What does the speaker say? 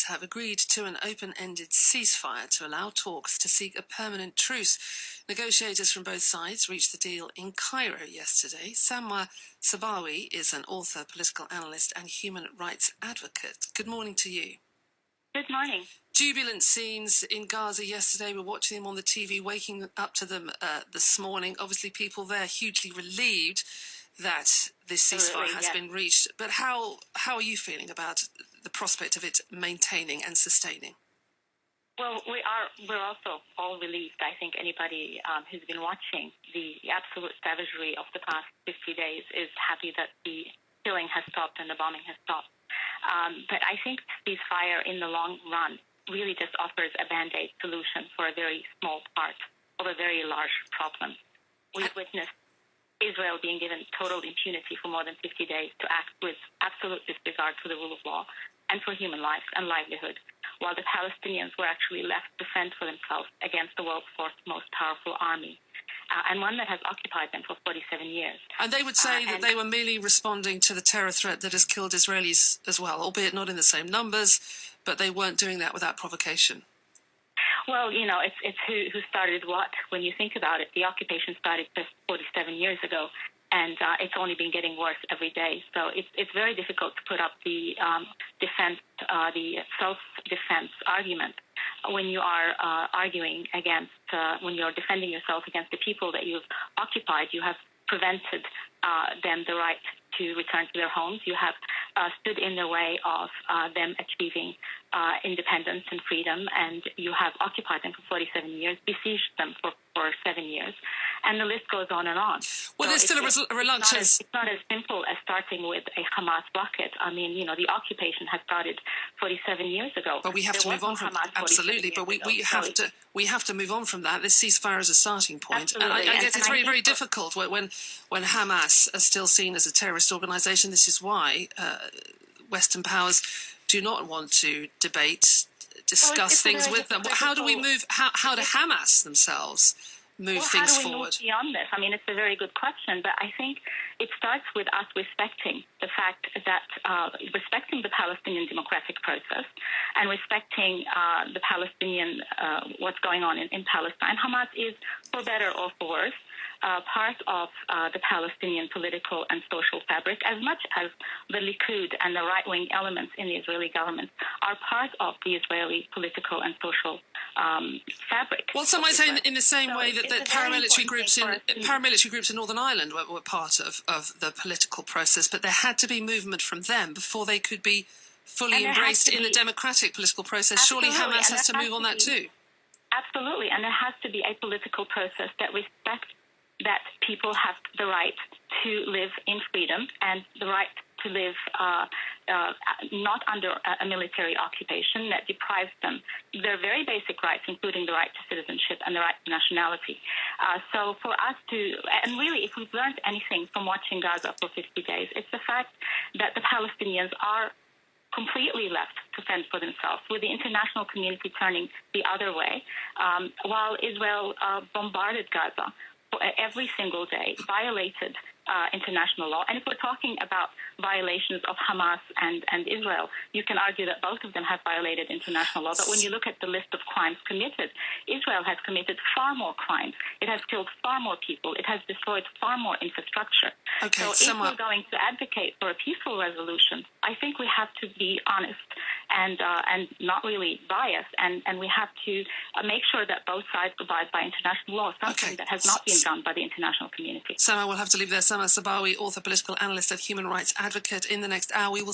have agreed to an open-ended ceasefire to allow talks to seek a permanent truce. Negotiators from both sides reached the deal in Cairo yesterday. Samah Sabawi is an author, political analyst and human rights advocate. Good morning to you. Good morning. Jubilant scenes in Gaza yesterday. We're watching them on the TV, waking up to them this morning. Obviously, people there hugely relieved that this ceasefire has been reached. But how are you feeling about the prospect of it maintaining and sustaining? Well, we're also all relieved. I think anybody who's been watching the absolute savagery of the past 50 days is happy that the killing has stopped and the bombing has stopped. But I think ceasefire in the long run really just offers a band-aid solution for a very small part of a very large problem. We've witnessed Israel being given total impunity for more than 50 days to act with absolute disregard for the rule of law and for human life and livelihood, while the Palestinians were actually left to fend for themselves against the world's fourth most powerful army, and one that has occupied them for 47 years. And they would say that they were merely responding to the terror threat that has killed Israelis as well, albeit not in the same numbers, but they weren't doing that without provocation. Well, you know, it's who started what. When you think about it, the occupation started just 47 years ago, and it's only been getting worse every day. So it's very difficult to put up the the self-defense argument when you are arguing against, when you're defending yourself against the people that you've occupied. You have prevented them the right to return to their homes. You have stood in the way of them achieving independence and freedom, and you have occupied them for 47 years, besieged them for 7 years, and the list goes on and on. Well, there's still a reluctance. It's not as simple as starting with a Hamas rocket. I mean, you know, the occupation has started 47 years ago. But we have to move on from that. Absolutely, but we have to move on from that. This ceasefire is a starting point. Absolutely. And I guess it's very, very difficult when Hamas are still seen as a terrorist organisation. This is why Western powers do not want to discuss things with them. How do we move? How do Hamas themselves move things forward? How do we move beyond this? I mean, it's a very good question, but I think it starts with us respecting the fact that respecting the Palestinian democratic process and respecting the Palestinian what's going on in Palestine. Hamas is, for better or for worse, part of the Palestinian political and social fabric, as much as the Likud and the right-wing elements in the Israeli government are part of the Israeli political and social fabric. Well, some might say in the same way that paramilitary groups in Northern Ireland were part of the political process, but there had to be movement from them before they could be fully embraced in the democratic political process. Absolutely. Surely Hamas has to move on that too. Absolutely, and there has to be a political process that respects that people have the right to live in freedom and the right to live not under a military occupation that deprives them their very basic rights, including the right to citizenship and the right to nationality. So for us to, and really if we've learned anything from watching Gaza for 50 days, it's the fact that the Palestinians are completely left to fend for themselves, with the international community turning the other way, while Israel bombarded Gaza every single day, violated international law. And if we're talking about violations of Hamas and Israel, you can argue that both of them have violated international law. But when you look at the list of crimes committed, Israel has committed far more crimes. It has killed far more people. It has destroyed far more infrastructure. Okay, so if we're going to advocate for a peaceful resolution, I think we have to be honest and not really biased, and we have to make sure that both sides abide by international law, something that has not been done by the international community. Samah, we'll have to leave there. Samah Sabawi, author, political analyst and human rights advocate. In the next hour, we will